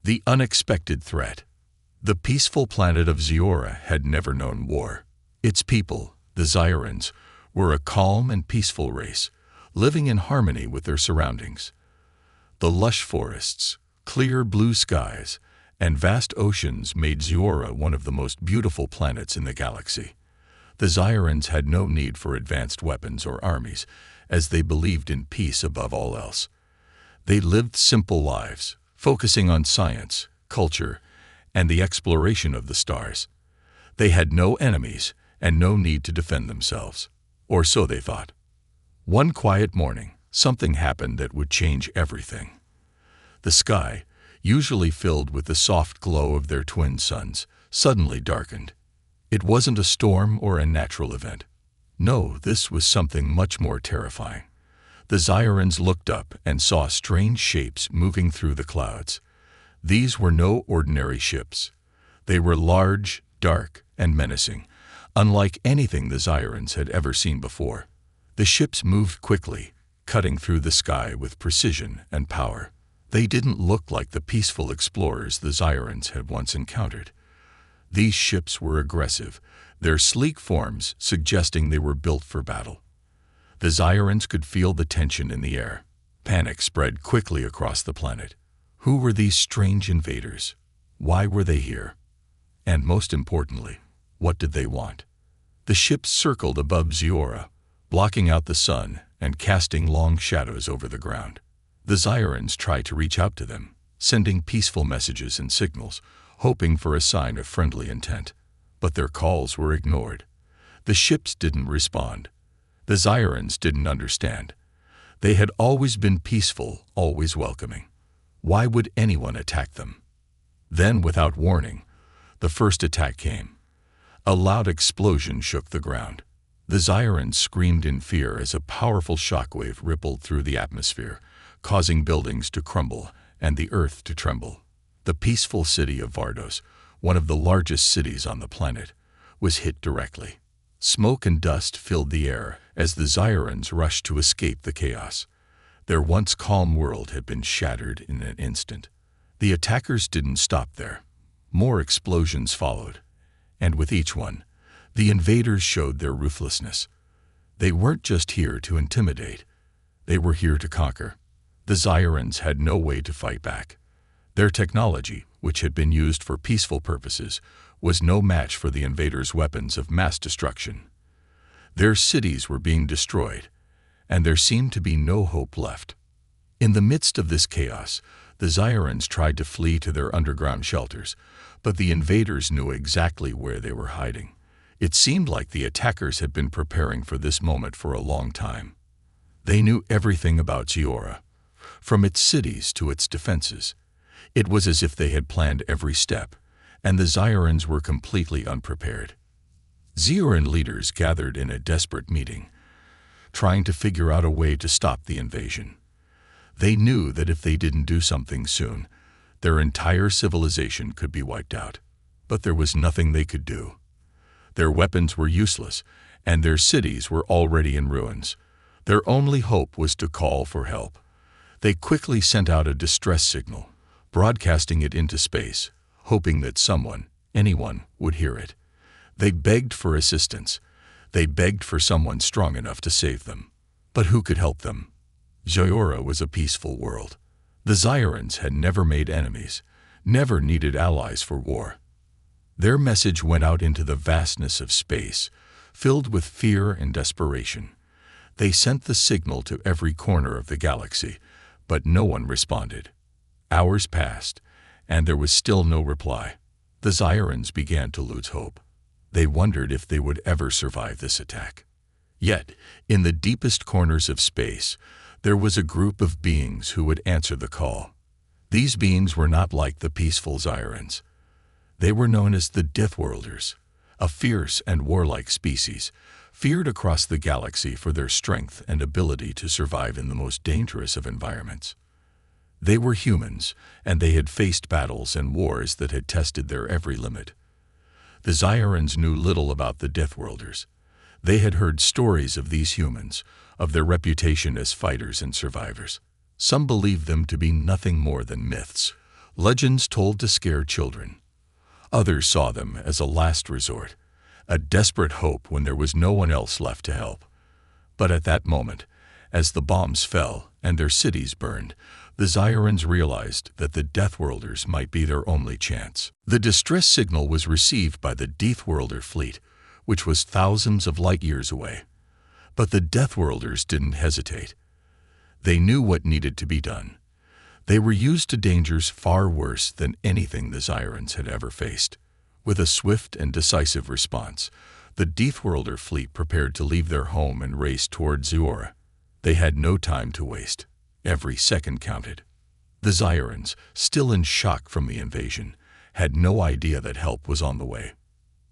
The unexpected threat. The peaceful planet of Zeora had never known war. Its people, the Zyrans, were a calm and peaceful race, living in harmony with their surroundings. The lush forests, clear blue skies, and vast oceans made Zeora one of the most beautiful planets in the galaxy. The Zyrans had no need for advanced weapons or armies, as they believed in peace above all else. They lived simple lives, focusing on science, culture, and the exploration of the stars. They had no enemies and no need to defend themselves, or so they thought. One quiet morning, something happened that would change everything. The sky, usually filled with the soft glow of their twin suns, suddenly darkened. It wasn't a storm or a natural event. No, this was something much more terrifying. The Zyrans looked up and saw strange shapes moving through the clouds. These were no ordinary ships. They were large, dark, and menacing, unlike anything the Zyrans had ever seen before. The ships moved quickly, cutting through the sky with precision and power. They didn't look like the peaceful explorers the Zyrans had once encountered. These ships were aggressive, their sleek forms suggesting they were built for battle. The Zyrans could feel the tension in the air. Panic spread quickly across the planet. Who were these strange invaders? Why were they here? And most importantly, what did they want? The ships circled above Zeora, blocking out the sun and casting long shadows over the ground. The Zyrans tried to reach out to them, sending peaceful messages and signals, hoping for a sign of friendly intent. But their calls were ignored. The ships didn't respond. The Zyrans didn't understand. They had always been peaceful, always welcoming. Why would anyone attack them? Then, without warning, the first attack came. A loud explosion shook the ground. The Zyrans screamed in fear as a powerful shockwave rippled through the atmosphere, causing buildings to crumble and the earth to tremble. The peaceful city of Vardos, one of the largest cities on the planet, was hit directly. Smoke and dust filled the air as the Zyrans rushed to escape the chaos. Their once calm world had been shattered in an instant. The attackers didn't stop there. More explosions followed, and with each one, the invaders showed their ruthlessness. They weren't just here to intimidate. They were here to conquer. The Zyrans had no way to fight back. Their technology, which had been used for peaceful purposes, was no match for the invaders' weapons of mass destruction. Their cities were being destroyed, and there seemed to be no hope left. In the midst of this chaos, the Zyrans tried to flee to their underground shelters, but the invaders knew exactly where they were hiding. It seemed like the attackers had been preparing for this moment for a long time. They knew everything about Zeora, from its cities to its defenses. It was as if they had planned every step, and the Zyrans were completely unprepared. Zeoran leaders gathered in a desperate meeting, trying to figure out a way to stop the invasion. They knew that if they didn't do something soon, their entire civilization could be wiped out. But there was nothing they could do. Their weapons were useless, and their cities were already in ruins. Their only hope was to call for help. They quickly sent out a distress signal, broadcasting it into space, hoping that someone, anyone, would hear it. They begged for assistance. They begged for someone strong enough to save them. But who could help them? Zeora was a peaceful world. The Zyrans had never made enemies, never needed allies for war. Their message went out into the vastness of space, filled with fear and desperation. They sent the signal to every corner of the galaxy, but no one responded. Hours passed, and there was still no reply. The Zyrans began to lose hope. They wondered if they would ever survive this attack. Yet, in the deepest corners of space, there was a group of beings who would answer the call. These beings were not like the peaceful Zyrans. They were known as the Deathworlders, a fierce and warlike species, feared across the galaxy for their strength and ability to survive in the most dangerous of environments. They were humans, and they had faced battles and wars that had tested their every limit. The Zyrans knew little about the Deathworlders. They had heard stories of these humans, of their reputation as fighters and survivors. Some believed them to be nothing more than myths, legends told to scare children. Others saw them as a last resort, a desperate hope when there was no one else left to help. But at that moment, as the bombs fell and their cities burned, the Zyrans realized that the Deathworlders might be their only chance. The distress signal was received by the Deathworlder Fleet, which was thousands of light years away. But the Deathworlders didn't hesitate. They knew what needed to be done. They were used to dangers far worse than anything the Zyrans had ever faced. With a swift and decisive response, the Deathworlder Fleet prepared to leave their home and race toward Ziora. They had no time to waste. Every second counted. The Zyrans, still in shock from the invasion, had no idea that help was on the way.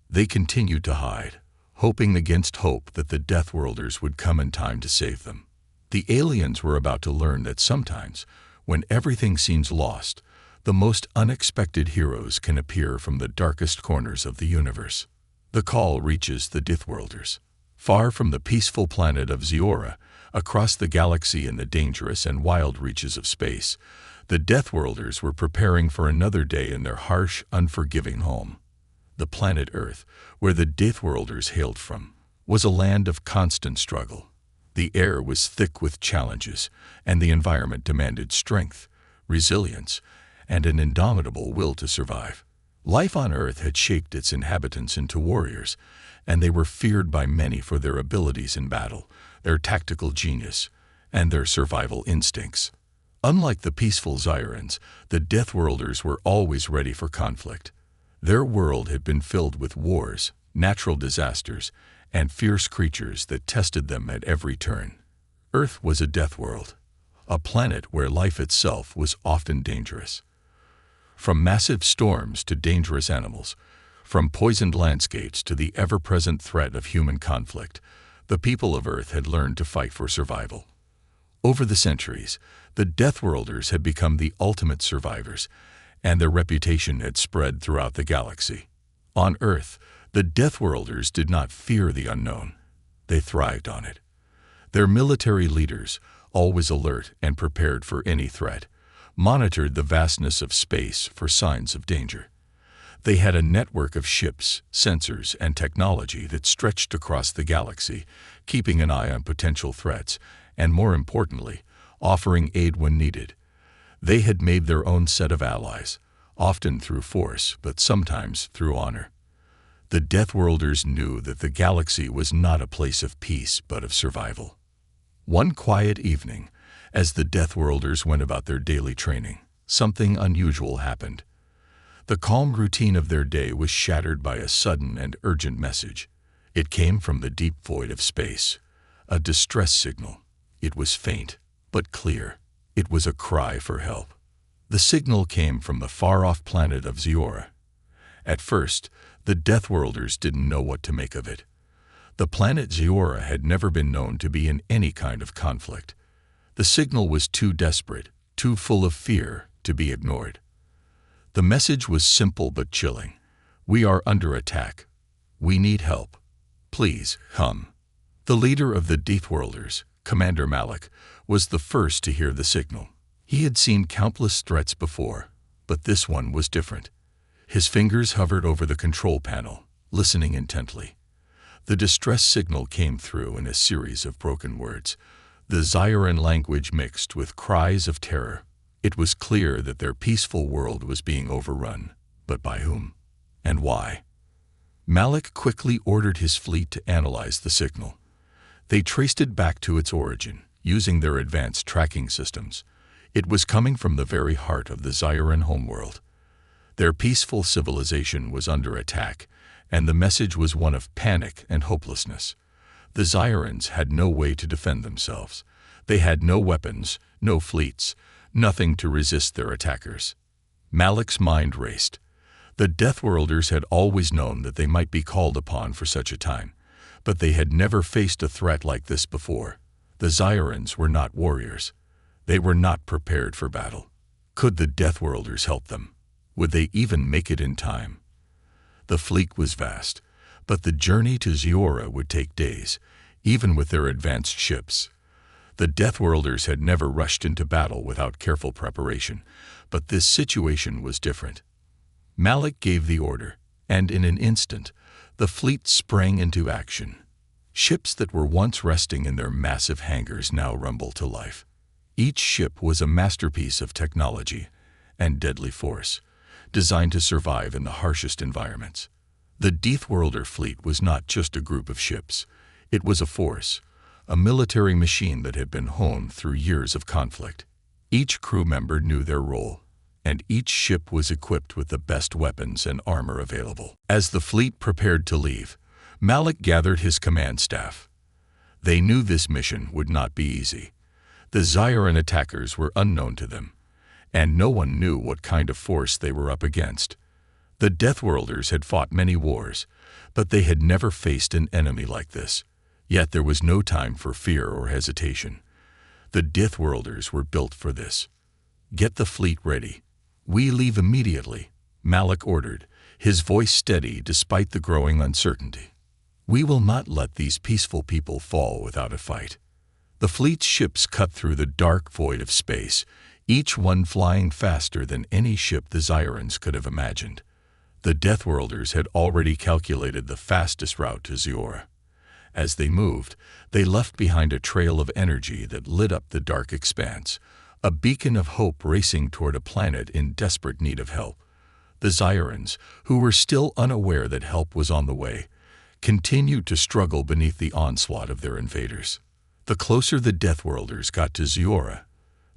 They continued to hide, hoping against hope that the Deathworlders would come in time to save them. The aliens were about to learn that sometimes, when everything seems lost, the most unexpected heroes can appear from the darkest corners of the universe. The call reaches the Deathworlders. Far from the peaceful planet of Ziora, across the galaxy in the dangerous and wild reaches of space, the Deathworlders were preparing for another day in their harsh, unforgiving home. The planet Earth, where the Deathworlders hailed from, was a land of constant struggle. The air was thick with challenges, and the environment demanded strength, resilience, and an indomitable will to survive. Life on Earth had shaped its inhabitants into warriors, and they were feared by many for their abilities in battle, their tactical genius, and their survival instincts. Unlike the peaceful Zyrans, the Deathworlders were always ready for conflict. Their world had been filled with wars, natural disasters, and fierce creatures that tested them at every turn. Earth was a death world, a planet where life itself was often dangerous. From massive storms to dangerous animals, from poisoned landscapes to the ever-present threat of human conflict, the people of Earth had learned to fight for survival. Over the centuries, the Deathworlders had become the ultimate survivors, and their reputation had spread throughout the galaxy. On Earth, the Deathworlders did not fear the unknown. They thrived on it. Their military leaders, always alert and prepared for any threat, monitored the vastness of space for signs of danger. They had a network of ships, sensors, and technology that stretched across the galaxy, keeping an eye on potential threats, and more importantly, offering aid when needed. They had made their own set of allies, often through force, but sometimes through honor. The Deathworlders knew that the galaxy was not a place of peace, but of survival. One quiet evening, as the Deathworlders went about their daily training, something unusual happened. The calm routine of their day was shattered by a sudden and urgent message. It came from the deep void of space, a distress signal. It was faint, but clear. It was a cry for help. The signal came from the far-off planet of Ziora. At first, the Deathworlders didn't know what to make of it. The planet Ziora had never been known to be in any kind of conflict. The signal was too desperate, too full of fear, to be ignored. The message was simple but chilling. We are under attack. We need help. Please, come. The leader of the Deathworlders, Commander Malik, was the first to hear the signal. He had seen countless threats before, but this one was different. His fingers hovered over the control panel, listening intently. The distress signal came through in a series of broken words, the Zyran language mixed with cries of terror. It was clear that their peaceful world was being overrun, but by whom? And why? Malik quickly ordered his fleet to analyze the signal. They traced it back to its origin, using their advanced tracking systems. It was coming from the very heart of the Zyran homeworld. Their peaceful civilization was under attack, and the message was one of panic and hopelessness. The Zyrans had no way to defend themselves. They had no weapons, no fleets, nothing to resist their attackers. Malik's mind raced. The Deathworlders had always known that they might be called upon for such a time, but they had never faced a threat like this before. The Zyrans were not warriors. They were not prepared for battle. Could the Deathworlders help them? Would they even make it in time? The fleet was vast, but the journey to Ziora would take days, even with their advanced ships. The Deathworlders had never rushed into battle without careful preparation, But this situation was different. Malik gave the order, and in an instant, the fleet sprang into action. Ships that were once resting in their massive hangars now rumbled to life. Each ship was a masterpiece of technology and deadly force, designed to survive in the harshest environments. The Deathworlder Fleet was not just a group of ships. It was a force, a military machine that had been honed through years of conflict. Each crew member knew their role, and each ship was equipped with the best weapons and armor available. As the fleet prepared to leave, Malik gathered his command staff. They knew this mission would not be easy. The Zyran attackers were unknown to them, and no one knew what kind of force they were up against. The Deathworlders had fought many wars, but they had never faced an enemy like this. Yet there was no time for fear or hesitation. The Deathworlders were built for this. "Get the fleet ready. We leave immediately," Malik ordered, his voice steady despite the growing uncertainty. "We will not let these peaceful people fall without a fight." The fleet's ships cut through the dark void of space, each one flying faster than any ship the Zyrans could have imagined. The Deathworlders had already calculated the fastest route to Ziora. As they moved, they left behind a trail of energy that lit up the dark expanse, a beacon of hope racing toward a planet in desperate need of help. The Zyrans, who were still unaware that help was on the way, continued to struggle beneath the onslaught of their invaders. The closer the Deathworlders got to Ziora,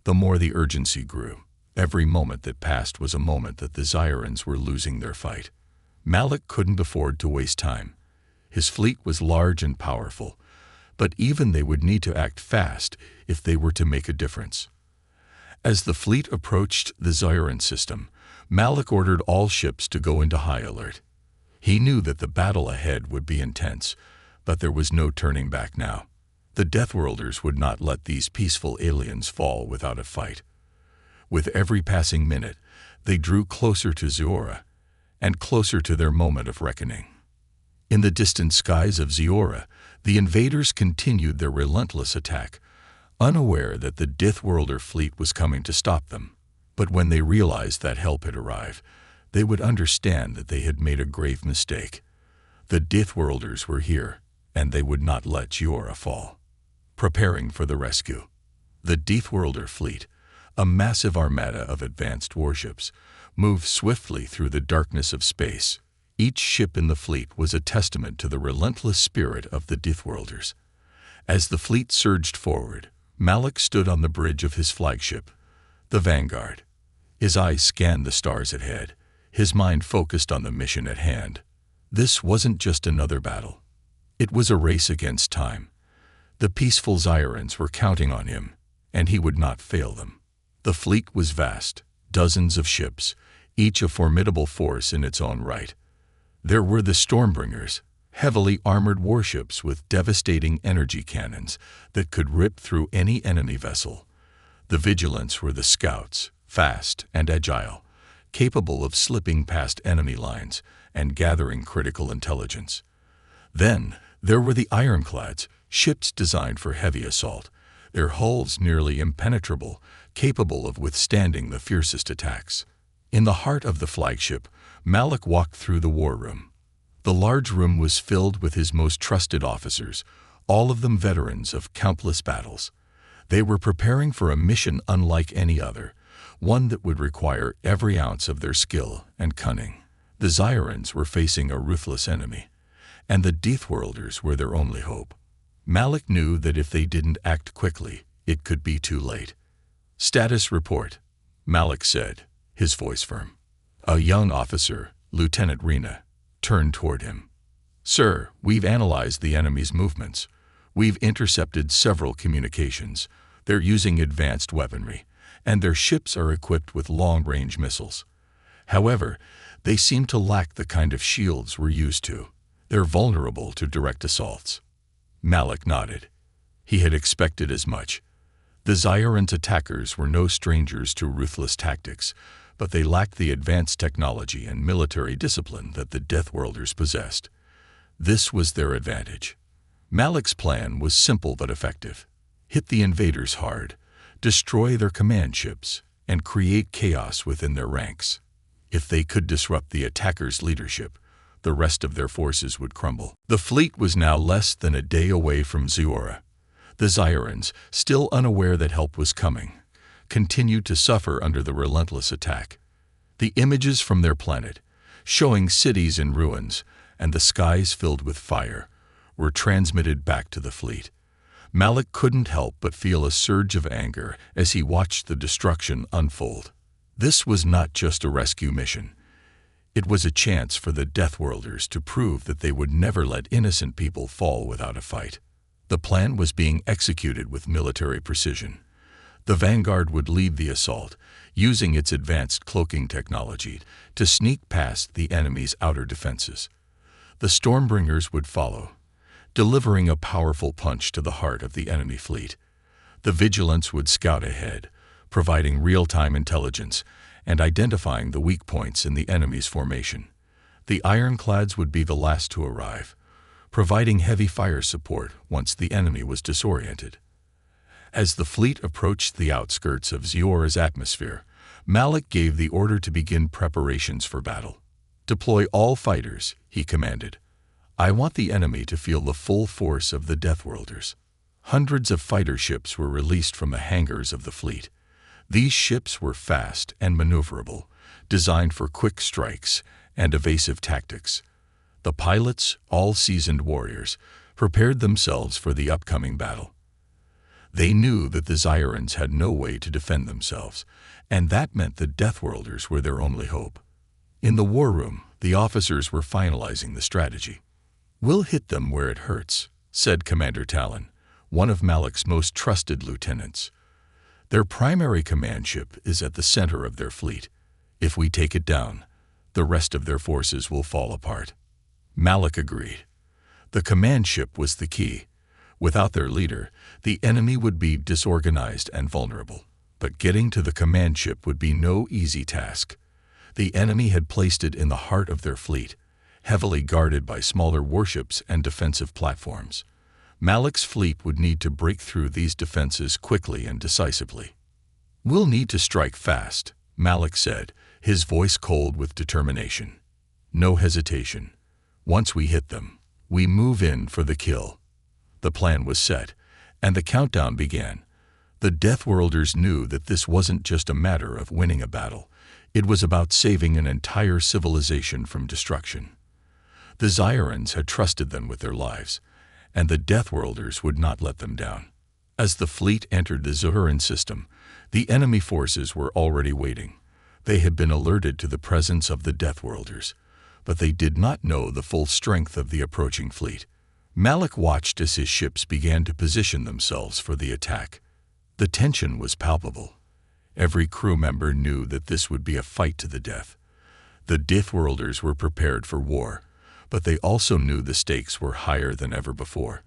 the more the urgency grew. Every moment that passed was a moment that the Zyrans were losing their fight. Malik couldn't afford to waste time. His fleet was large and powerful, but even they would need to act fast if they were to make a difference. As the fleet approached the Zyran system, Malik ordered all ships to go into high alert. He knew that the battle ahead would be intense, but there was no turning back now. The Deathworlders would not let these peaceful aliens fall without a fight. With every passing minute, they drew closer to Ziora, and closer to their moment of reckoning. In the distant skies of Ziora, the invaders continued their relentless attack, unaware that the Deathworlder fleet was coming to stop them. But when they realized that help had arrived, they would understand that they had made a grave mistake. The Deathworlders were here, and they would not let Ziora fall. Preparing for the rescue. The Deathworlder Fleet, a massive armada of advanced warships, moved swiftly through the darkness of space. Each ship in the fleet was a testament to the relentless spirit of the Deathworlders. As the fleet surged forward, Malik stood on the bridge of his flagship, the Vanguard. His eyes scanned the stars ahead, his mind focused on the mission at hand. This wasn't just another battle. It was a race against time. The peaceful Zyrans were counting on him, and he would not fail them. The fleet was vast, dozens of ships, each a formidable force in its own right. There were the Stormbringers, heavily armored warships with devastating energy cannons that could rip through any enemy vessel. The Vigilants were the scouts, fast and agile, capable of slipping past enemy lines and gathering critical intelligence. Then there were the Ironclads, ships designed for heavy assault, their hulls nearly impenetrable, capable of withstanding the fiercest attacks. In the heart of the flagship, Malik walked through the war room. The large room was filled with his most trusted officers, all of them veterans of countless battles. They were preparing for a mission unlike any other, one that would require every ounce of their skill and cunning. The Zyrans were facing a ruthless enemy, and the Deathworlders were their only hope. Malik knew that if they didn't act quickly, it could be too late. "Status report," Malik said, his voice firm. A young officer, Lieutenant Rena, turned toward him. "Sir, we've analyzed the enemy's movements. We've intercepted several communications. They're using advanced weaponry, and their ships are equipped with long-range missiles. However, they seem to lack the kind of shields we're used to. They're vulnerable to direct assaults." Malik nodded. He had expected as much. The Zyran's attackers were no strangers to ruthless tactics, but they lacked the advanced technology and military discipline that the Deathworlders possessed. This was their advantage. Malik's plan was simple but effective. Hit the invaders hard, destroy their command ships, and create chaos within their ranks. If they could disrupt the attackers' leadership, the rest of their forces would crumble. The fleet was now less than a day away from Ziora. The Zyrans, still unaware that help was coming, continued to suffer under the relentless attack. The images from their planet, showing cities in ruins and the skies filled with fire, were transmitted back to the fleet. Malik couldn't help but feel a surge of anger as he watched the destruction unfold. This was not just a rescue mission. It was a chance for the Deathworlders to prove that they would never let innocent people fall without a fight. The plan was being executed with military precision. The Vanguard would lead the assault, using its advanced cloaking technology to sneak past the enemy's outer defenses. The Stormbringers would follow, delivering a powerful punch to the heart of the enemy fleet. The Vigilants would scout ahead, providing real-time intelligence and identifying the weak points in the enemy's formation. The Ironclads would be the last to arrive, providing heavy fire support once the enemy was disoriented. As the fleet approached the outskirts of Ziora's atmosphere, Malik gave the order to begin preparations for battle. "Deploy all fighters," he commanded. "I want the enemy to feel the full force of the Deathworlders." Hundreds of fighter ships were released from the hangars of the fleet. These ships were fast and maneuverable, designed for quick strikes and evasive tactics. The pilots, all seasoned warriors, prepared themselves for the upcoming battle. They knew that the Zyrans had no way to defend themselves, and that meant the Deathworlders were their only hope. In the war room, the officers were finalizing the strategy. "We'll hit them where it hurts," said Commander Talon, one of Malik's most trusted lieutenants. "Their primary command ship is at the center of their fleet. If we take it down, the rest of their forces will fall apart." Malik agreed. The command ship was the key. Without their leader, the enemy would be disorganized and vulnerable. But getting to the command ship would be no easy task. The enemy had placed it in the heart of their fleet, heavily guarded by smaller warships and defensive platforms. Malik's fleet would need to break through these defenses quickly and decisively. "We'll need to strike fast," Malik said, his voice cold with determination. "No hesitation. Once we hit them, we move in for the kill." The plan was set, and the countdown began. The Deathworlders knew that this wasn't just a matter of winning a battle. It was about saving an entire civilization from destruction. The Zyrans had trusted them with their lives, and the Deathworlders would not let them down. As the fleet entered the Zoran system, the enemy forces were already waiting. They had been alerted to the presence of the Deathworlders, but they did not know the full strength of the approaching fleet. Malik watched as his ships began to position themselves for the attack. The tension was palpable. Every crew member knew that this would be a fight to the death. The Deathworlders were prepared for war, but they also knew the stakes were higher than ever before.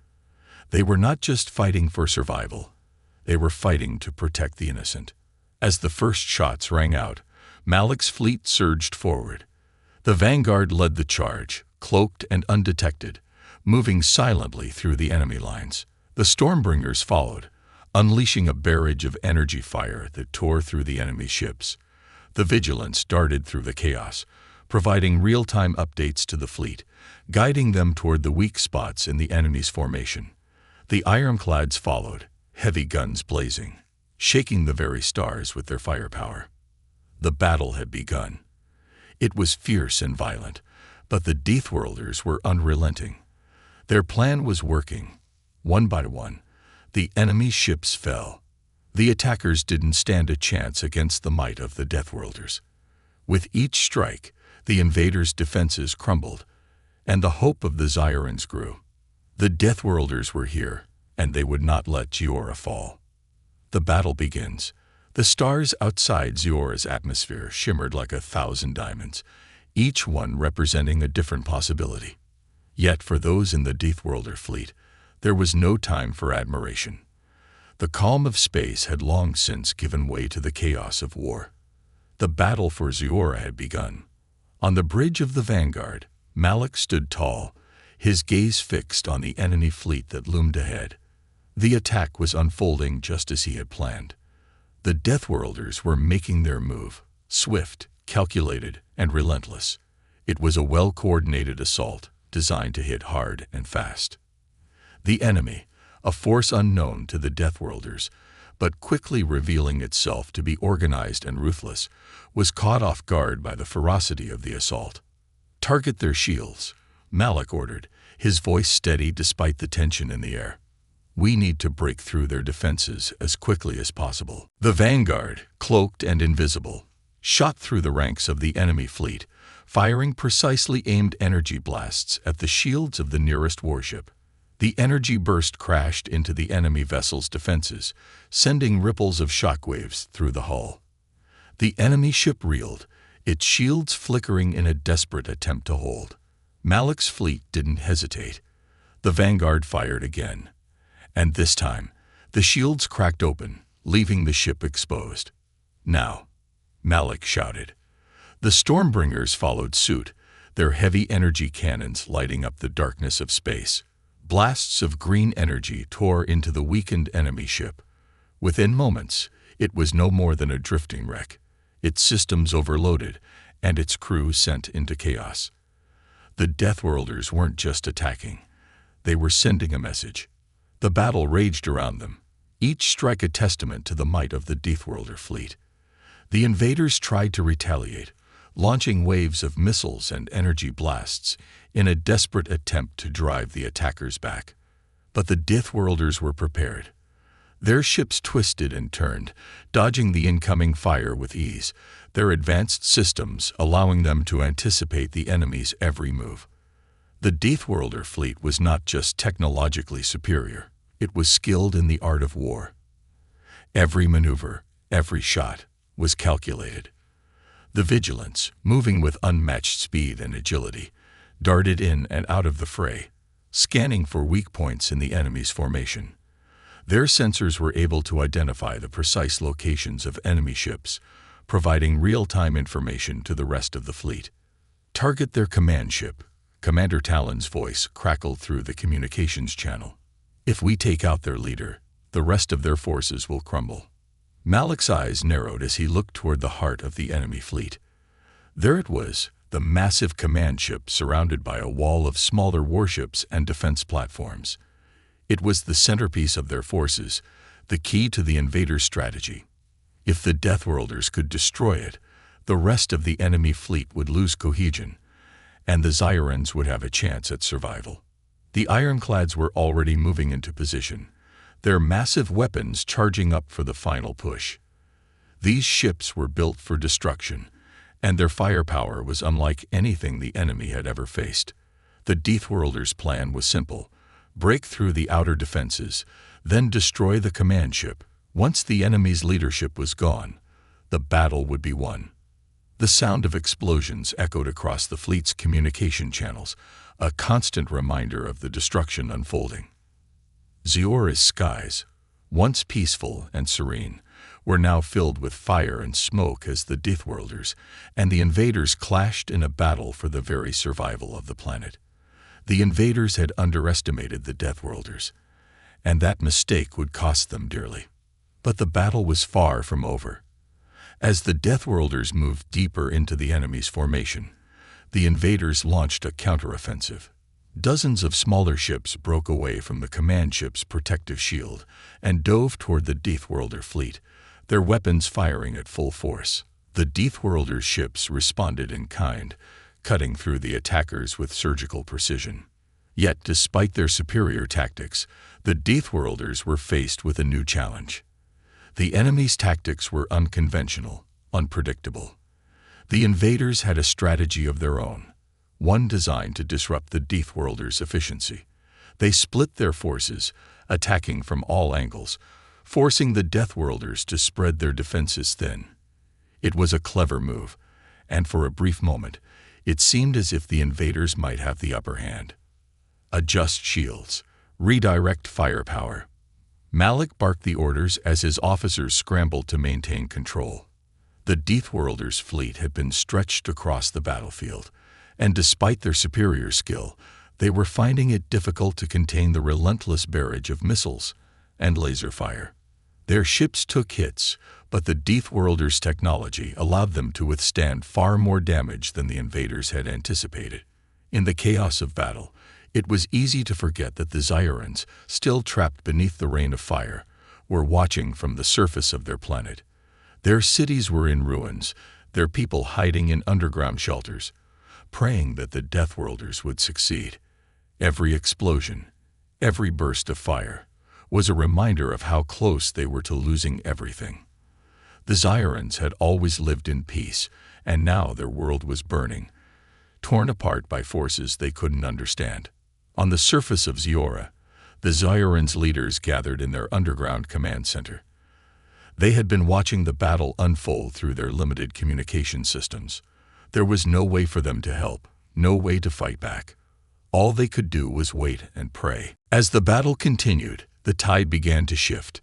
They were not just fighting for survival. They were fighting to protect the innocent. As the first shots rang out, Malik's fleet surged forward. The Vanguard led the charge, cloaked and undetected, moving silently through the enemy lines. The Stormbringers followed, unleashing a barrage of energy fire that tore through the enemy ships. The Vigilants darted through the chaos, providing real-time updates to the fleet, guiding them toward the weak spots in the enemy's formation. The Ironclads followed, heavy guns blazing, shaking the very stars with their firepower. The battle had begun. It was fierce and violent, but the Deathworlders were unrelenting. Their plan was working. One by one, the enemy ships fell. The attackers didn't stand a chance against the might of the Deathworlders. With each strike, the invaders' defenses crumbled, and the hope of the Zyrans grew. The Deathworlders were here, and they would not let Ziora fall. The battle begins. The stars outside Ziora's atmosphere shimmered like 1,000 diamonds, each one representing a different possibility. Yet for those in the Deathworlder Fleet, there was no time for admiration. The calm of space had long since given way to the chaos of war. The battle for Ziora had begun. On the bridge of the Vanguard, Malik stood tall, his gaze fixed on the enemy fleet that loomed ahead. The attack was unfolding just as he had planned. The Deathworlders were making their move, swift, calculated, and relentless. It was a well-coordinated assault, designed to hit hard and fast. The enemy, a force unknown to the Deathworlders, but quickly revealing itself to be organized and ruthless, was caught off guard by the ferocity of the assault. "Target their shields," Malik ordered, his voice steady despite the tension in the air. "We need to break through their defenses as quickly as possible." The vanguard, cloaked and invisible, shot through the ranks of the enemy fleet, firing precisely aimed energy blasts at the shields of the nearest warship. The energy burst crashed into the enemy vessel's defenses, sending ripples of shockwaves through the hull. The enemy ship reeled, its shields flickering in a desperate attempt to hold. Malik's fleet didn't hesitate. The vanguard fired again, and this time, the shields cracked open, leaving the ship exposed. "Now," Malik shouted. The Stormbringers followed suit, their heavy energy cannons lighting up the darkness of space. Blasts of green energy tore into the weakened enemy ship. Within moments, it was no more than a drifting wreck, its systems overloaded, and its crew sent into chaos. The Deathworlders weren't just attacking. They were sending a message. The battle raged around them, each strike a testament to the might of the Deathworlder Fleet. The invaders tried to retaliate, launching waves of missiles and energy blasts in a desperate attempt to drive the attackers back. But the Deathworlders were prepared. Their ships twisted and turned, dodging the incoming fire with ease, their advanced systems allowing them to anticipate the enemy's every move. The Deathworlder fleet was not just technologically superior, it was skilled in the art of war. Every maneuver, every shot, was calculated. The Vigilants, moving with unmatched speed and agility, darted in and out of the fray, scanning for weak points in the enemy's formation. Their sensors were able to identify the precise locations of enemy ships, providing real-time information to the rest of the fleet. "Target their command ship," Commander Talon's voice crackled through the communications channel. "If we take out their leader, the rest of their forces will crumble." Malik's eyes narrowed as he looked toward the heart of the enemy fleet. There it was, the massive command ship surrounded by a wall of smaller warships and defense platforms. It was the centerpiece of their forces, the key to the invaders' strategy. If the Deathworlders could destroy it, the rest of the enemy fleet would lose cohesion, and the Zyrans would have a chance at survival. The ironclads were already moving into position, their massive weapons charging up for the final push. These ships were built for destruction, and their firepower was unlike anything the enemy had ever faced. The Deathworlders' plan was simple: break through the outer defenses, then destroy the command ship. Once the enemy's leadership was gone, the battle would be won. The sound of explosions echoed across the fleet's communication channels, a constant reminder of the destruction unfolding. Ziora's skies, once peaceful and serene, were now filled with fire and smoke as the Deathworlders and the invaders clashed in a battle for the very survival of the planet. The invaders had underestimated the Deathworlders, and that mistake would cost them dearly. But the battle was far from over. As the Deathworlders moved deeper into the enemy's formation, the invaders launched a counteroffensive. Dozens of smaller ships broke away from the command ship's protective shield and dove toward the Deathworlder fleet, their weapons firing at full force. The Deathworlder ships responded in kind, cutting through the attackers with surgical precision. Yet, despite their superior tactics, the Deathworlders were faced with a new challenge. The enemy's tactics were unconventional, unpredictable. The invaders had a strategy of their own, one designed to disrupt the Deathworlders' efficiency. They split their forces, attacking from all angles, forcing the Deathworlders to spread their defenses thin. It was a clever move, and for a brief moment, it seemed as if the invaders might have the upper hand. Adjust shields. Redirect firepower. Malik barked the orders as his officers scrambled to maintain control. The Deathworlders' fleet had been stretched across the battlefield, and despite their superior skill, they were finding it difficult to contain the relentless barrage of missiles and laser fire. Their ships took hits, But the Deathworlders' technology allowed them to withstand far more damage than the invaders had anticipated. In the chaos of battle, it was easy to forget that the Zyrans, still trapped beneath the rain of fire, were watching from the surface of their planet. Their cities were in ruins, their people hiding in underground shelters, praying that the Deathworlders would succeed. Every explosion, every burst of fire, was a reminder of how close they were to losing everything. The Zyrans had always lived in peace, and now their world was burning, torn apart by forces they couldn't understand. On the surface of Ziora, the Zyrans' leaders gathered in their underground command center. They had been watching the battle unfold through their limited communication systems. There was no way for them to help, no way to fight back. All they could do was wait and pray. As the battle continued, the tide began to shift.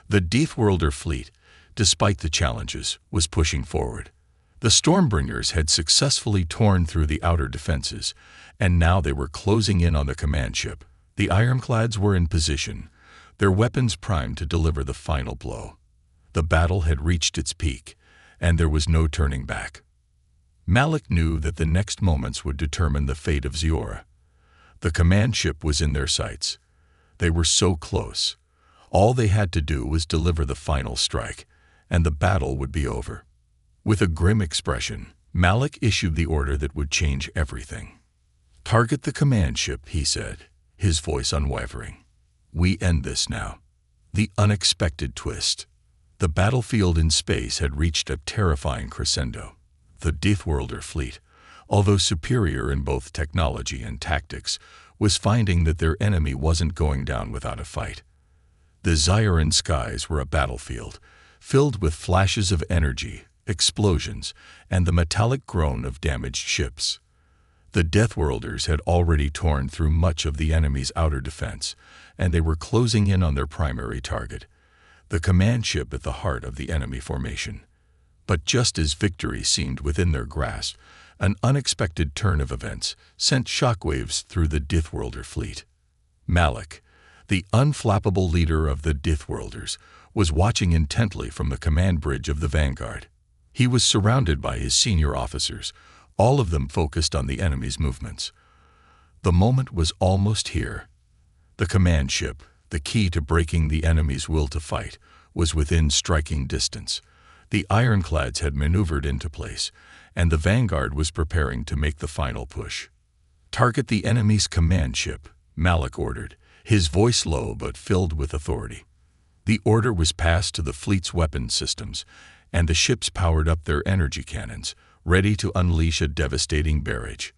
The Deathworlder Fleet, despite the challenges, was pushing forward. The Stormbringers had successfully torn through the outer defenses, and now they were closing in on the command ship. The Ironclads were in position, their weapons primed to deliver the final blow. The battle had reached its peak, and there was no turning back. Malik knew that the next moments would determine the fate of Ziora. The command ship was in their sights. They were so close. All they had to do was deliver the final strike, and the battle would be over. With a grim expression, Malik issued the order that would change everything. "Target the command ship," he said, his voice unwavering. "We end this now." The unexpected twist. The battlefield in space had reached a terrifying crescendo. The Deathworlder Fleet, although superior in both technology and tactics, was finding that their enemy wasn't going down without a fight. The Zyran skies were a battlefield, filled with flashes of energy, explosions, and the metallic groan of damaged ships. The Deathworlders had already torn through much of the enemy's outer defense, and they were closing in on their primary target, the command ship at the heart of the enemy formation. But just as victory seemed within their grasp, an unexpected turn of events sent shockwaves through the Deathworlder Fleet. Malik, the unflappable leader of the Deathworlders, was watching intently from the command bridge of the Vanguard. He was surrounded by his senior officers, all of them focused on the enemy's movements. The moment was almost here. The command ship, the key to breaking the enemy's will to fight, was within striking distance. The ironclads had maneuvered into place, and the Vanguard was preparing to make the final push. "Target the enemy's command ship," Malik ordered, his voice low but filled with authority. The order was passed to the fleet's weapon systems, and the ships powered up their energy cannons, ready to unleash a devastating barrage.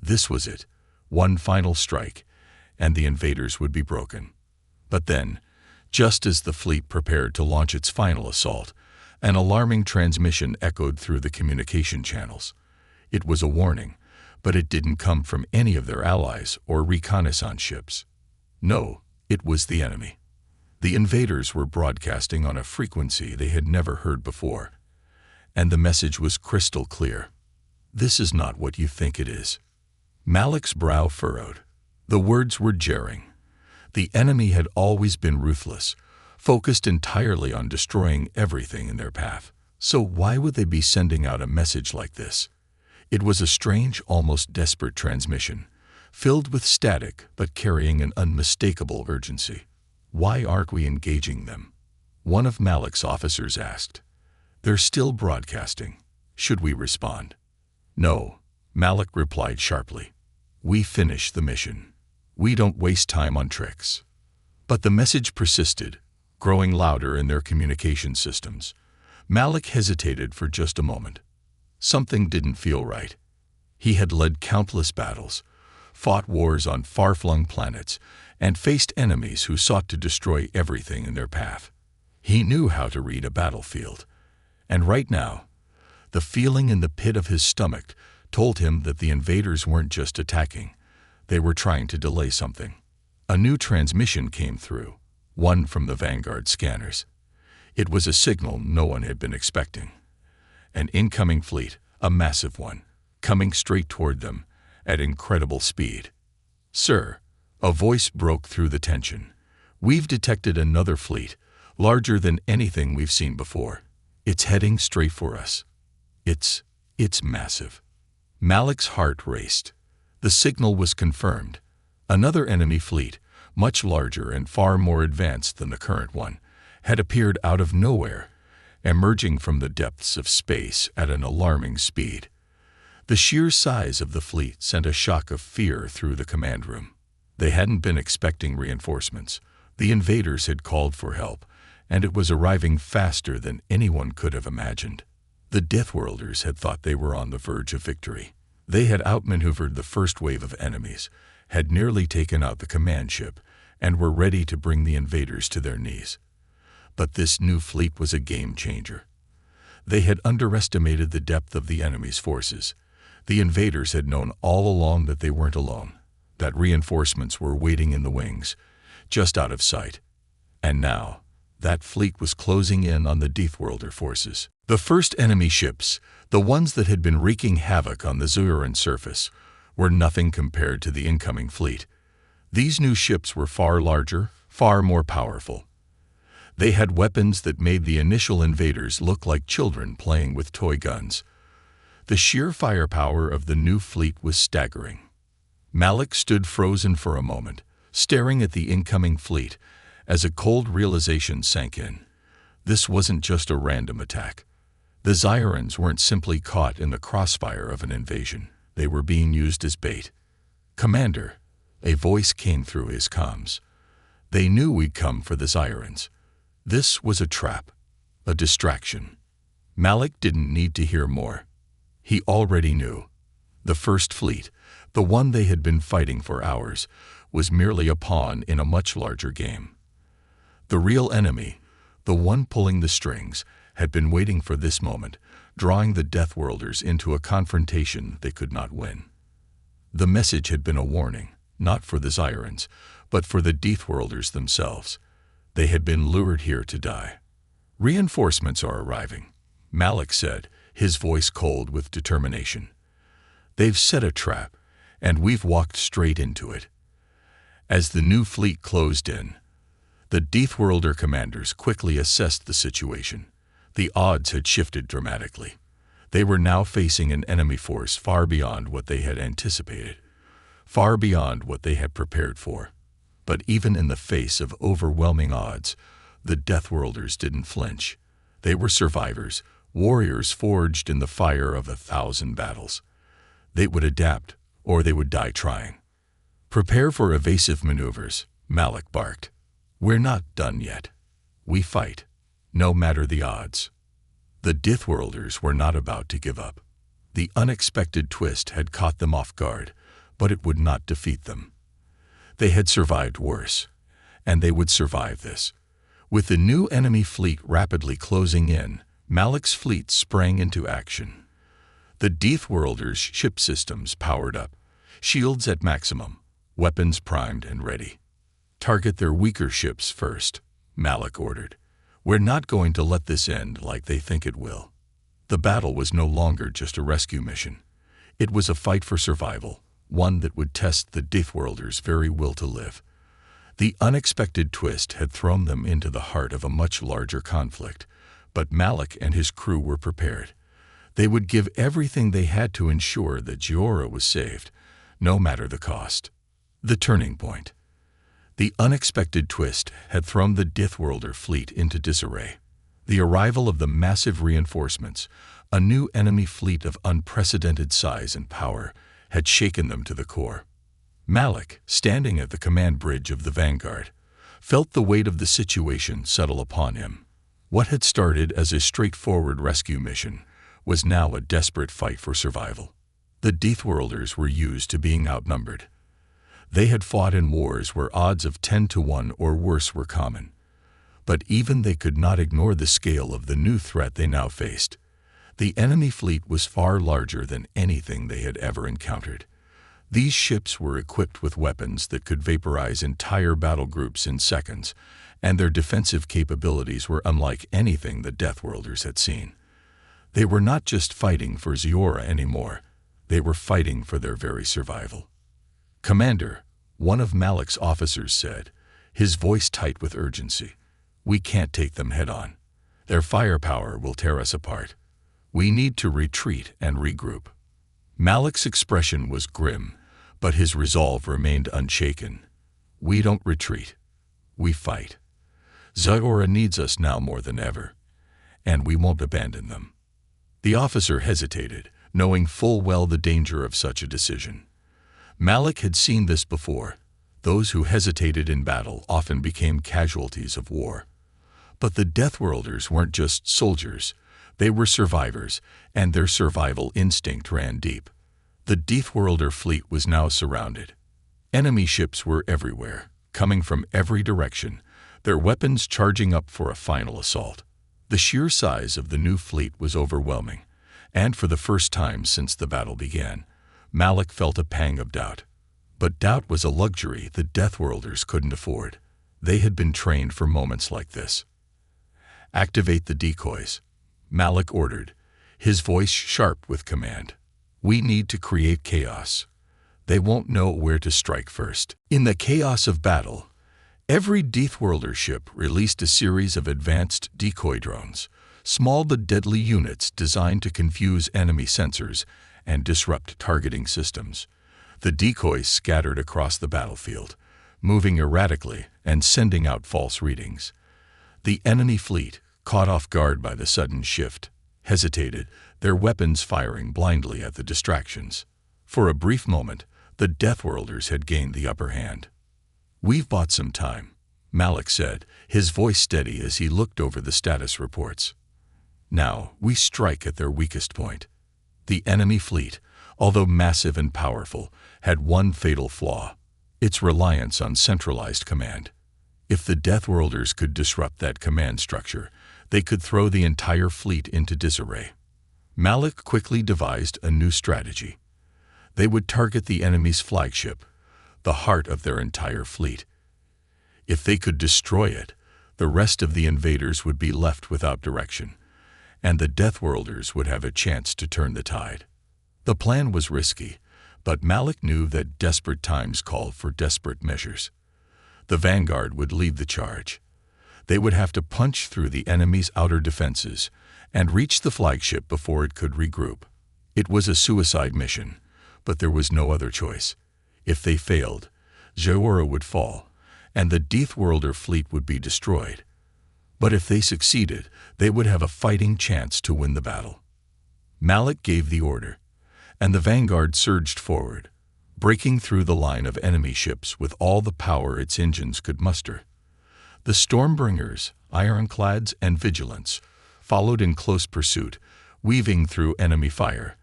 This was it, one final strike, and the invaders would be broken. But then, just as the fleet prepared to launch its final assault, an alarming transmission echoed through the communication channels. It was a warning, but it didn't come from any of their allies or reconnaissance ships. No, it was the enemy. The invaders were broadcasting on a frequency they had never heard before, and the message was crystal clear. "This is not what you think it is." Malik's brow furrowed. The words were jarring. The enemy had always been ruthless, focused entirely on destroying everything in their path. So why would they be sending out a message like this? It was a strange, almost desperate transmission, filled with static but carrying an unmistakable urgency. "Why aren't we engaging them?" one of Malik's officers asked. "They're still broadcasting. Should we respond?" "No," Malik replied sharply. "We finish the mission. We don't waste time on tricks." But the message persisted, growing louder in their communication systems. Malik hesitated for just a moment. Something didn't feel right. He had led countless battles, fought wars on far-flung planets, and faced enemies who sought to destroy everything in their path. He knew how to read a battlefield, and right now, the feeling in the pit of his stomach told him that the invaders weren't just attacking, they were trying to delay something. A new transmission came through, one from the Vanguard scanners. It was a signal no one had been expecting. An incoming fleet, a massive one, coming straight toward them at incredible speed. "Sir," a voice broke through the tension. "We've detected another fleet, larger than anything we've seen before. It's heading straight for us. It's massive. Malik's heart raced. The signal was confirmed. Another enemy fleet, much larger and far more advanced than the current one, had appeared out of nowhere, emerging from the depths of space at an alarming speed. The sheer size of the fleet sent a shock of fear through the command room. They hadn't been expecting reinforcements. The invaders had called for help, and it was arriving faster than anyone could have imagined. The Deathworlders had thought they were on the verge of victory. They had outmaneuvered the first wave of enemies, had nearly taken out the command ship, and were ready to bring the invaders to their knees. But this new fleet was a game changer. They had underestimated the depth of the enemy's forces. The invaders had known all along that they weren't alone, that reinforcements were waiting in the wings, just out of sight. And now, that fleet was closing in on the Deathworlder forces. The first enemy ships, the ones that had been wreaking havoc on the Zioran surface, were nothing compared to the incoming fleet. These new ships were far larger, far more powerful. They had weapons that made the initial invaders look like children playing with toy guns. The sheer firepower of the new fleet was staggering. Malik stood frozen for a moment, staring at the incoming fleet, as a cold realization sank in. This wasn't just a random attack. The Ziorans weren't simply caught in the crossfire of an invasion. They were being used as bait. "Commander," a voice came through his comms. "They knew we'd come for the Ziorans. This was a trap, a distraction." Malik didn't need to hear more. He already knew. The first fleet, the one they had been fighting for hours, was merely a pawn in a much larger game. The real enemy, the one pulling the strings, had been waiting for this moment, drawing the Deathworlders into a confrontation they could not win. The message had been a warning, not for the Ziorans, but for the Deathworlders themselves. They had been lured here to die. "Reinforcements are arriving," Malik said, his voice cold with determination. "They've set a trap, and we've walked straight into it." As the new fleet closed in, the Deathworlder commanders quickly assessed the situation. The odds had shifted dramatically. They were now facing an enemy force far beyond what they had anticipated, far beyond what they had prepared for. But even in the face of overwhelming odds, the Deathworlders didn't flinch. They were survivors, warriors forged in the fire of 1,000 battles. They would adapt, or they would die trying. "Prepare for evasive maneuvers," Malik barked. "We're not done yet. We fight, no matter the odds." The Deathworlders were not about to give up. The unexpected twist had caught them off guard, but it would not defeat them. They had survived worse, and they would survive this. With the new enemy fleet rapidly closing in, Malik's fleet sprang into action. The Deathworlders' ship systems powered up, shields at maximum, weapons primed and ready. "Target their weaker ships first," Malik ordered. "We're not going to let this end like they think it will." The battle was no longer just a rescue mission. It was a fight for survival, one that would test the Deathworlders' very will to live. The unexpected twist had thrown them into the heart of a much larger conflict, but Malik and his crew were prepared. They would give everything they had to ensure that Ziora was saved, no matter the cost. The turning point. The unexpected twist had thrown the Deathworlder fleet into disarray. The arrival of the massive reinforcements, a new enemy fleet of unprecedented size and power, had shaken them to the core. Malik, standing at the command bridge of the Vanguard, felt the weight of the situation settle upon him. What had started as a straightforward rescue mission was now a desperate fight for survival. The Deathworlders were used to being outnumbered. They had fought in wars where odds of 10 to 1 or worse were common. But even they could not ignore the scale of the new threat they now faced. The enemy fleet was far larger than anything they had ever encountered. These ships were equipped with weapons that could vaporize entire battle groups in seconds, and their defensive capabilities were unlike anything the Deathworlders had seen. They were not just fighting for Ziora anymore. They were fighting for their very survival. "Commander," one of Malik's officers said, his voice tight with urgency, "we can't take them head on. Their firepower will tear us apart. We need to retreat and regroup." Malik's expression was grim, but his resolve remained unshaken. "We don't retreat. We fight. Ziora needs us now more than ever, and we won't abandon them." The officer hesitated, knowing full well the danger of such a decision. Malik had seen this before. Those who hesitated in battle often became casualties of war. But the Deathworlders weren't just soldiers. They were survivors, and their survival instinct ran deep. The Deathworlder Fleet was now surrounded. Enemy ships were everywhere, coming from every direction, their weapons charging up for a final assault. The sheer size of the new fleet was overwhelming, and for the first time since the battle began, Malik felt a pang of doubt. But doubt was a luxury the Deathworlders couldn't afford. They had been trained for moments like this. "Activate the decoys," Malik ordered, his voice sharp with command. "We need to create chaos. They won't know where to strike first." In the chaos of battle, every Deathworlder ship released a series of advanced decoy drones, small but deadly units designed to confuse enemy sensors and disrupt targeting systems. The decoys scattered across the battlefield, moving erratically and sending out false readings. The enemy fleet, caught off guard by the sudden shift, hesitated, their weapons firing blindly at the distractions. For a brief moment, the Deathworlders had gained the upper hand. "We've bought some time," Malik said, his voice steady as he looked over the status reports. "Now, we strike at their weakest point." The enemy fleet, although massive and powerful, had one fatal flaw: its reliance on centralized command. If the Deathworlders could disrupt that command structure, they could throw the entire fleet into disarray. Malik quickly devised a new strategy. They would target the enemy's flagship, the heart of their entire fleet. If they could destroy it, the rest of the invaders would be left without direction, and the Deathworlders would have a chance to turn the tide. The plan was risky, but Malik knew that desperate times called for desperate measures. The vanguard would lead the charge. They would have to punch through the enemy's outer defenses and reach the flagship before it could regroup. It was a suicide mission, but there was no other choice. If they failed, Ziora would fall, and the Deathworlder fleet would be destroyed. But if they succeeded, they would have a fighting chance to win the battle. Malik gave the order, and the vanguard surged forward, breaking through the line of enemy ships with all the power its engines could muster. The Stormbringers, Ironclads, and Vigilants followed in close pursuit, weaving through enemy fire,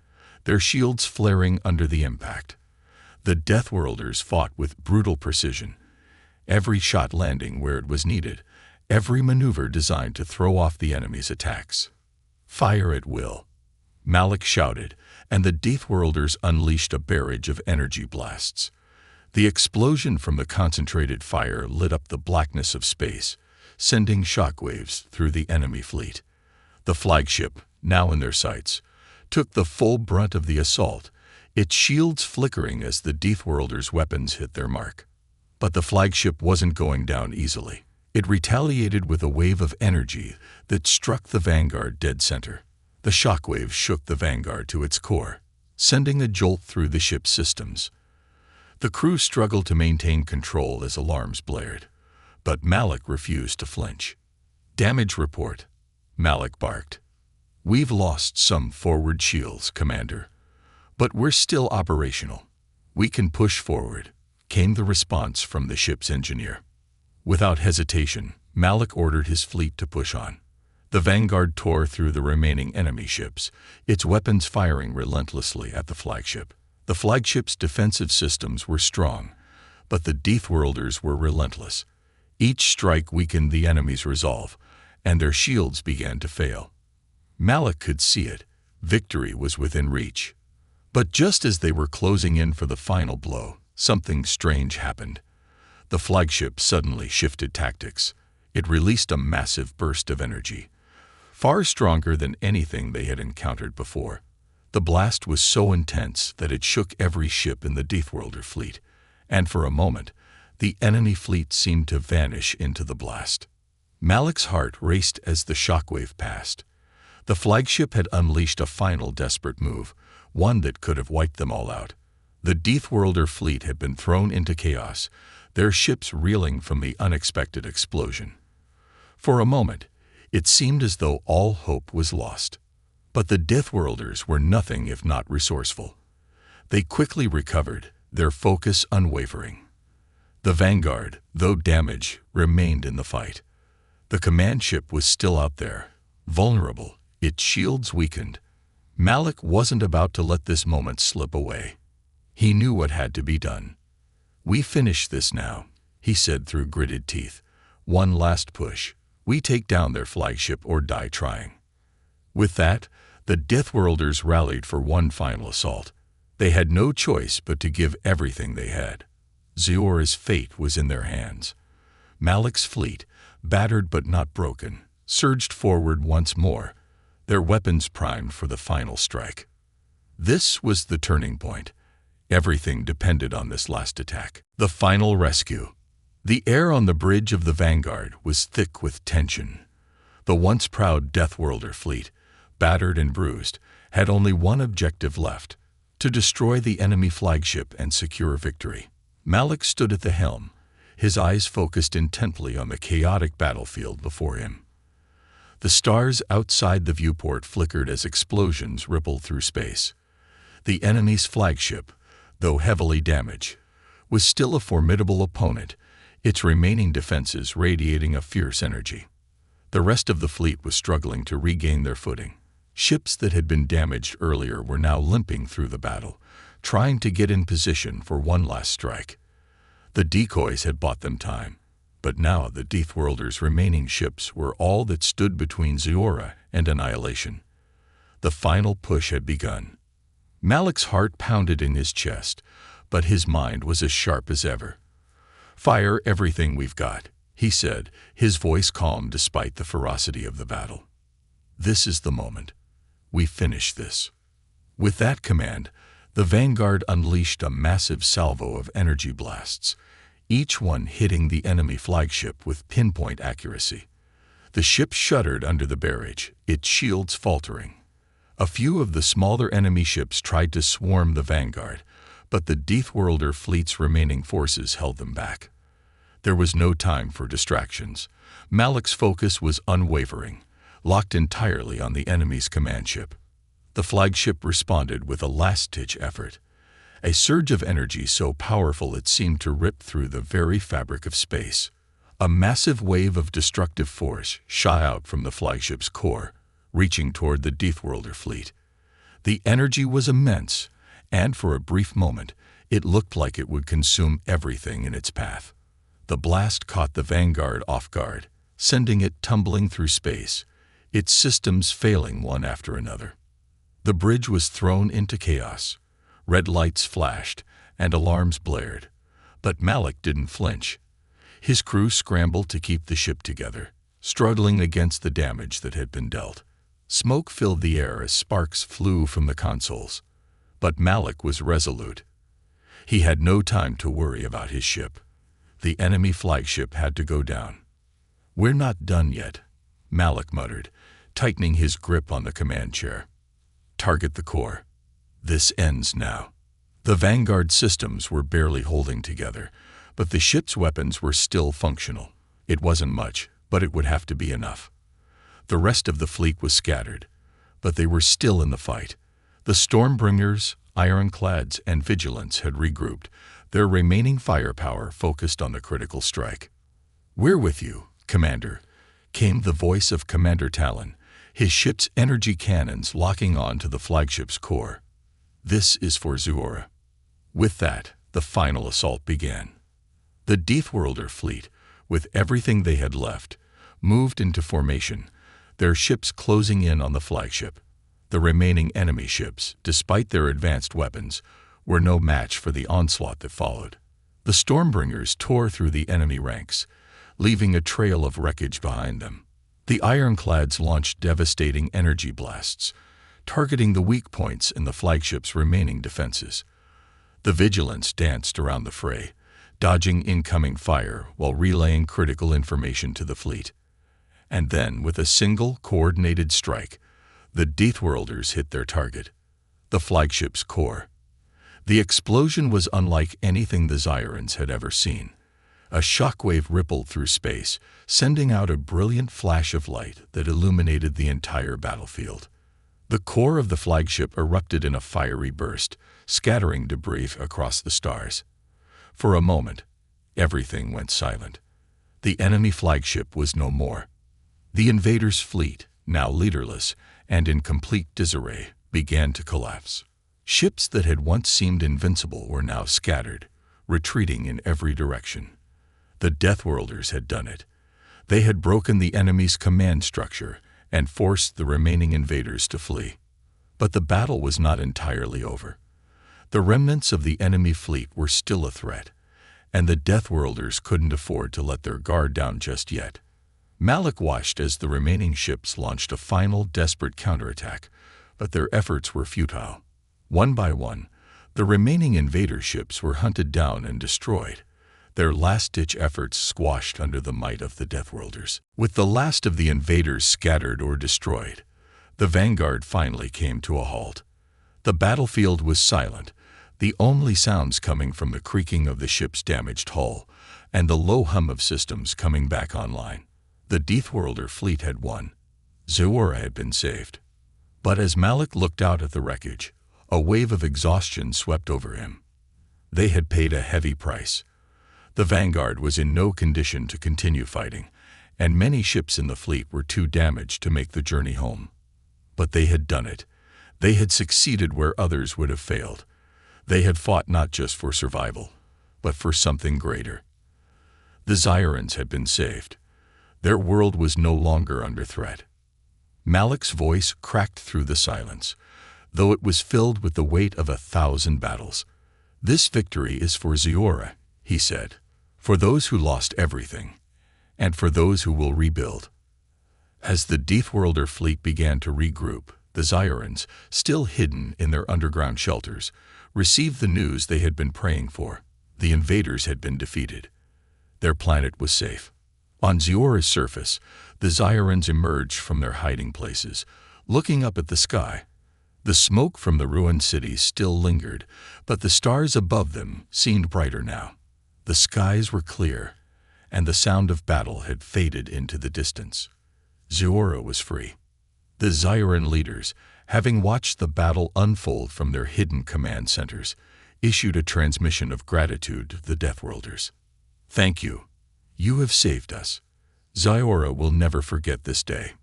their shields flaring under the impact. The Deathworlders fought with brutal precision, every shot landing where it was needed, every maneuver designed to throw off the enemy's attacks. "Fire at will," Malik shouted, and the Deathworlders unleashed a barrage of energy blasts. The explosion from the concentrated fire lit up the blackness of space, sending shockwaves through the enemy fleet. The flagship, now in their sights, took the full brunt of the assault, its shields flickering as the Deathworlders' weapons hit their mark. But the flagship wasn't going down easily. It retaliated with a wave of energy that struck the vanguard dead center. The shockwave shook the vanguard to its core, sending a jolt through the ship's systems. The crew struggled to maintain control as alarms blared, but Malik refused to flinch. "Damage report," Malik barked. "We've lost some forward shields, Commander, but we're still operational. We can push forward," came the response from the ship's engineer. Without hesitation, Malik ordered his fleet to push on. The vanguard tore through the remaining enemy ships, its weapons firing relentlessly at the flagship. The flagship's defensive systems were strong, but the Deathworlders were relentless. Each strike weakened the enemy's resolve, and their shields began to fail. Malik could see it. Victory was within reach. But just as they were closing in for the final blow, something strange happened. The flagship suddenly shifted tactics. It released a massive burst of energy, far stronger than anything they had encountered before. The blast was so intense that it shook every ship in the Deathworlder fleet, and for a moment, the enemy fleet seemed to vanish into the blast. Malik's heart raced as the shockwave passed. The flagship had unleashed a final desperate move, one that could have wiped them all out. The Deathworlder Fleet had been thrown into chaos, their ships reeling from the unexpected explosion. For a moment, it seemed as though all hope was lost. But the Deathworlders were nothing if not resourceful. They quickly recovered, their focus unwavering. The Vanguard, though damaged, remained in the fight. The command ship was still out there, vulnerable, its shields weakened. Malik wasn't about to let this moment slip away. He knew what had to be done. "We finish this now," he said through gritted teeth. "One last push. We take down their flagship or die trying." With that, the Deathworlders rallied for one final assault. They had no choice but to give everything they had. Ziora's fate was in their hands. Malik's fleet, battered but not broken, surged forward once more, their weapons primed for the final strike. This was the turning point. Everything depended on this last attack. The final rescue. The air on the bridge of the Vanguard was thick with tension. The once proud Deathworlder Fleet, battered and bruised, had only one objective left: to destroy the enemy flagship and secure victory. Malik stood at the helm, his eyes focused intently on the chaotic battlefield before him. The stars outside the viewport flickered as explosions rippled through space. The enemy's flagship, though heavily damaged, was still a formidable opponent, its remaining defenses radiating a fierce energy. The rest of the fleet was struggling to regain their footing. Ships that had been damaged earlier were now limping through the battle, trying to get in position for one last strike. The decoys had bought them time, but now the Deathworlders' remaining ships were all that stood between Ziora and annihilation. The final push had begun. Malik's heart pounded in his chest, but his mind was as sharp as ever. "Fire everything we've got," he said, his voice calm despite the ferocity of the battle. "This is the moment. We finish this." With that command, the Vanguard unleashed a massive salvo of energy blasts, each one hitting the enemy flagship with pinpoint accuracy. The ship shuddered under the barrage, its shields faltering. A few of the smaller enemy ships tried to swarm the Vanguard, but the Deathworlder Fleet's remaining forces held them back. There was no time for distractions. Malik's focus was unwavering, locked entirely on the enemy's command ship. The flagship responded with a last-ditch effort, a surge of energy so powerful it seemed to rip through the very fabric of space. A massive wave of destructive force shot out from the flagship's core, reaching toward the Deathworlder Fleet. The energy was immense, and for a brief moment, it looked like it would consume everything in its path. The blast caught the Vanguard off guard, sending it tumbling through space, its systems failing one after another. The bridge was thrown into chaos. Red lights flashed, and alarms blared. But Malik didn't flinch. His crew scrambled to keep the ship together, struggling against the damage that had been dealt. Smoke filled the air as sparks flew from the consoles. But Malik was resolute. He had no time to worry about his ship. The enemy flagship had to go down. "We're not done yet," Malik muttered, tightening his grip on the command chair. "Target the core. This ends now." The Vanguard systems were barely holding together, but the ship's weapons were still functional. It wasn't much, but it would have to be enough. The rest of the fleet was scattered, but they were still in the fight. The Stormbringers, Ironclads, and Vigilants had regrouped, their remaining firepower focused on the critical strike. "We're with you, Commander," came the voice of Commander Talon, his ship's energy cannons locking on to the flagship's core. "This is for Ziora." With that, the final assault began. The Deathworlder Fleet, with everything they had left, moved into formation, their ships closing in on the flagship. The remaining enemy ships, despite their advanced weapons, were no match for the onslaught that followed. The Stormbringers tore through the enemy ranks, leaving a trail of wreckage behind them. The Ironclads launched devastating energy blasts, targeting the weak points in the flagship's remaining defenses. The Vigilants danced around the fray, dodging incoming fire while relaying critical information to the fleet. And then, with a single, coordinated strike, the Deathworlders hit their target, the flagship's core. The explosion was unlike anything the Zyrans had ever seen. A shockwave rippled through space, sending out a brilliant flash of light that illuminated the entire battlefield. The core of the flagship erupted in a fiery burst, scattering debris across the stars. For a moment, everything went silent. The enemy flagship was no more. The invaders' fleet, now leaderless and in complete disarray, began to collapse. Ships that had once seemed invincible were now scattered, retreating in every direction. The Deathworlders had done it. They had broken the enemy's command structure and forced the remaining invaders to flee. But the battle was not entirely over. The remnants of the enemy fleet were still a threat, and the Deathworlders couldn't afford to let their guard down just yet. Malik watched as the remaining ships launched a final desperate counterattack, but their efforts were futile. One by one, the remaining invader ships were hunted down and destroyed, their last-ditch efforts squashed under the might of the Deathworlders. With the last of the invaders scattered or destroyed, the vanguard finally came to a halt. The battlefield was silent, the only sounds coming from the creaking of the ship's damaged hull and the low hum of systems coming back online. The Deathworlder fleet had won. Ziora had been saved. But as Malik looked out at the wreckage, a wave of exhaustion swept over him. They had paid a heavy price. The vanguard was in no condition to continue fighting, and many ships in the fleet were too damaged to make the journey home. But they had done it. They had succeeded where others would have failed. They had fought not just for survival, but for something greater. The Zyrans had been saved. Their world was no longer under threat. Malik's voice cracked through the silence, though it was filled with the weight of 1,000 battles. "This victory is for Ziora," he said, "for those who lost everything, and for those who will rebuild." As the Deathworlder fleet began to regroup, the Zyrans, still hidden in their underground shelters, received the news they had been praying for. The invaders had been defeated. Their planet was safe. On Ziora's surface, the Zyrans emerged from their hiding places, looking up at the sky. The smoke from the ruined cities still lingered, but the stars above them seemed brighter now. The skies were clear, and the sound of battle had faded into the distance. Ziora was free. The Zyran leaders, having watched the battle unfold from their hidden command centers, issued a transmission of gratitude to the Deathworlders. "Thank you. You have saved us. Ziora will never forget this day."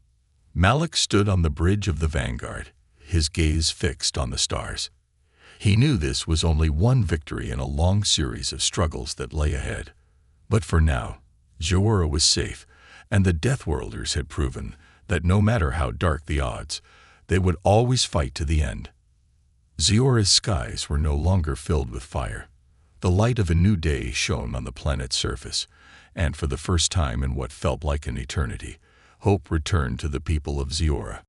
Malik stood on the bridge of the vanguard, his gaze fixed on the stars. He knew this was only one victory in a long series of struggles that lay ahead. But for now, Ziora was safe, and the Deathworlders had proven that no matter how dark the odds, they would always fight to the end. Ziora's skies were no longer filled with fire. The light of a new day shone on the planet's surface, and for the first time in what felt like an eternity, hope returned to the people of Ziora.